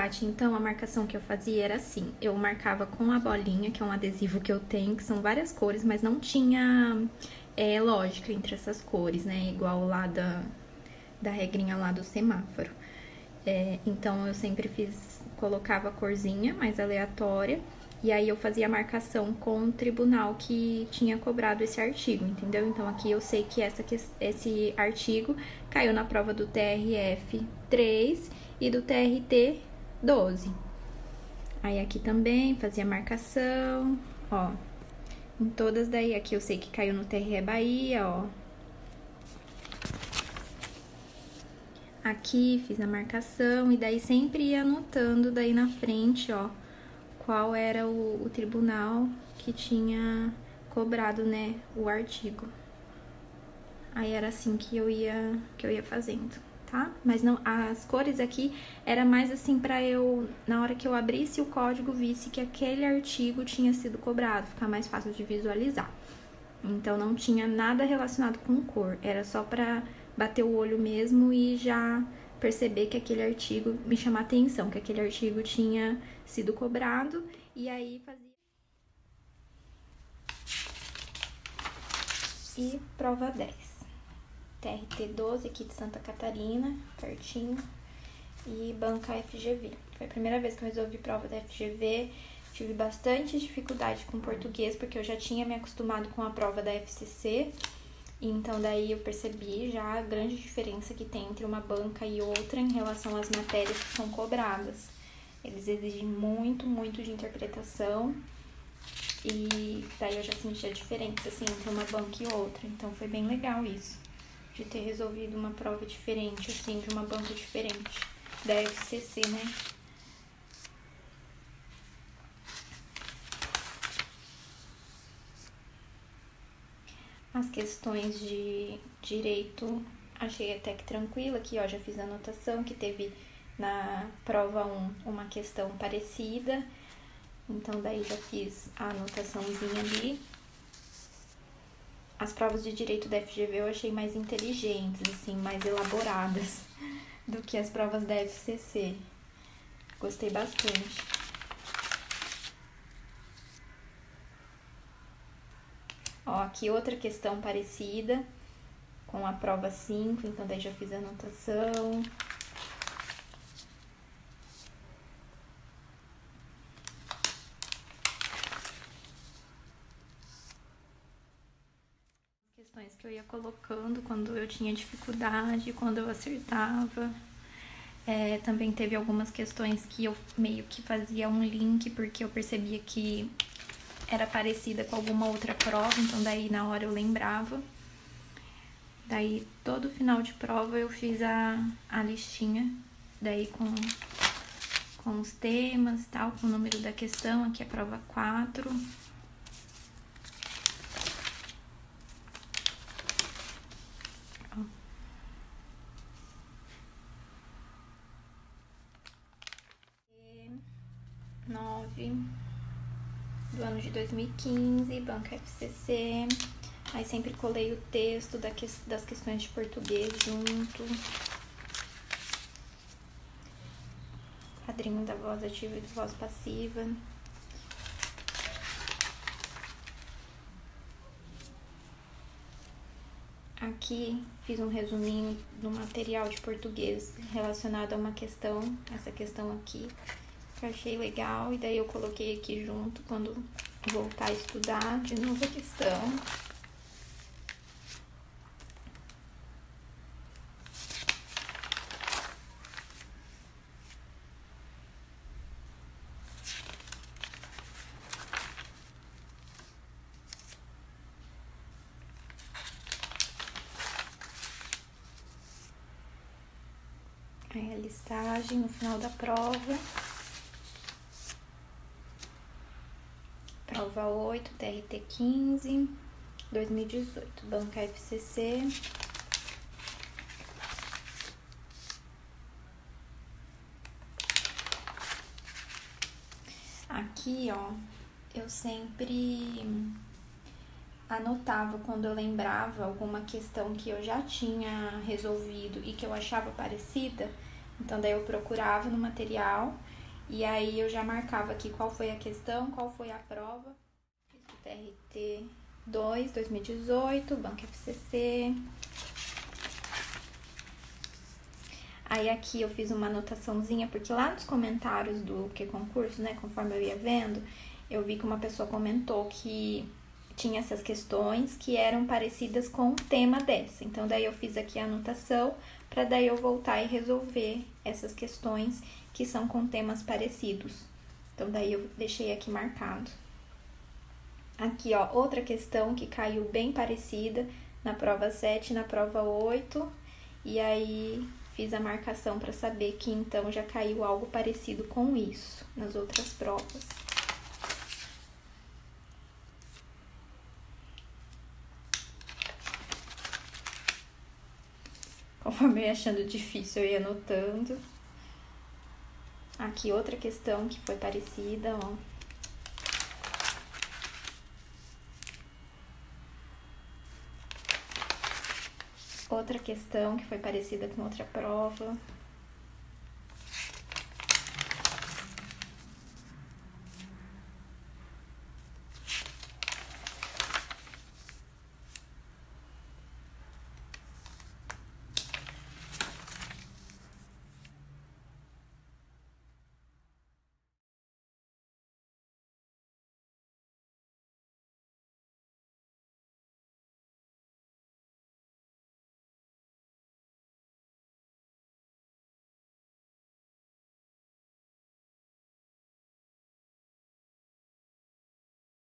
Tati, então a marcação que eu fazia era assim, eu marcava com a bolinha, que é um adesivo que eu tenho, que são várias cores, mas não tinha lógica entre essas cores, né? Igual lá da regrinha lá do semáforo. Então eu sempre colocava a corzinha mais aleatória, e aí eu fazia a marcação com o tribunal que tinha cobrado esse artigo, entendeu? Então aqui eu sei que esse artigo caiu na prova do TRF 3 e do TRT 12. Aí aqui também fazia marcação, ó. Em todas daí, aqui eu sei que caiu no TRE Bahia, ó. Aqui fiz a marcação e daí sempre ia anotando daí na frente, ó, qual era o tribunal que tinha cobrado, né, o artigo. Aí era assim que eu ia fazendo, tá? Mas não, as cores aqui era mais assim pra eu, na hora que eu abrisse o código, visse que aquele artigo tinha sido cobrado, ficar mais fácil de visualizar. Então não tinha nada relacionado com cor, era só pra bater o olho mesmo e já perceber que aquele artigo, me chamar atenção, que aquele artigo tinha sido cobrado, e aí fazia. E prova 10. TRT 12 aqui de Santa Catarina, pertinho, e banca FGV. Foi a primeira vez que eu resolvi prova da FGV, tive bastante dificuldade com português, porque eu já tinha me acostumado com a prova da FCC, então daí eu percebi já a grande diferença que tem entre uma banca e outra em relação às matérias que são cobradas. Eles exigem muito, muito de interpretação, e daí eu já senti a diferença, assim, entre uma banca e outra, então foi bem legal isso, de ter resolvido uma prova diferente, assim, de uma banca diferente, da FCC, né? As questões de direito achei até que tranquila, aqui ó, já fiz a anotação que teve na prova 1 uma questão parecida, então daí já fiz a anotaçãozinha ali. As provas de direito da FGV eu achei mais inteligentes, assim, mais elaboradas do que as provas da FCC. Gostei bastante. Ó, aqui outra questão parecida com a prova 5, então daí já fiz a anotação. Questões que eu ia colocando quando eu tinha dificuldade, quando eu acertava. Também teve algumas questões que eu meio que fazia um link, porque eu percebia que era parecida com alguma outra prova, então daí na hora eu lembrava. Daí todo final de prova eu fiz a listinha, daí com os temas e tal, com o número da questão, aqui é a prova 4. Do ano de 2015, banca FCC. Aí sempre colei o texto das questões de português junto. Padrinho da voz ativa e de voz passiva. Aqui fiz um resuminho do material de português relacionado a uma questão, essa questão aqui, que eu achei legal, e daí eu coloquei aqui junto quando voltar a estudar de novo a questão. Aí a listagem no final da prova. Prova 8, TRT 15, 2018, banca FCC. Aqui, ó, eu sempre anotava quando eu lembrava alguma questão que eu já tinha resolvido e que eu achava parecida, então daí eu procurava no material E aí eu já marcava aqui qual foi a questão, qual foi a prova. Fiz o TRT 2, 2018, Banco FCC. Aí aqui eu fiz uma anotaçãozinha, porque lá nos comentários do que concurso, né, conforme eu ia vendo, eu vi que uma pessoa comentou que tinha essas questões que eram parecidas com o tema dessa. Então daí eu fiz aqui a anotação para daí eu voltar e resolver essas questões que são com temas parecidos. Então daí eu deixei aqui marcado. Aqui, ó, outra questão que caiu bem parecida na prova 7 e na prova 8. E aí fiz a marcação para saber que então já caiu algo parecido com isso nas outras provas. Conforme eu ia achando difícil, eu ia anotando. Aqui outra questão que foi parecida, ó. Outra questão que foi parecida com outra prova.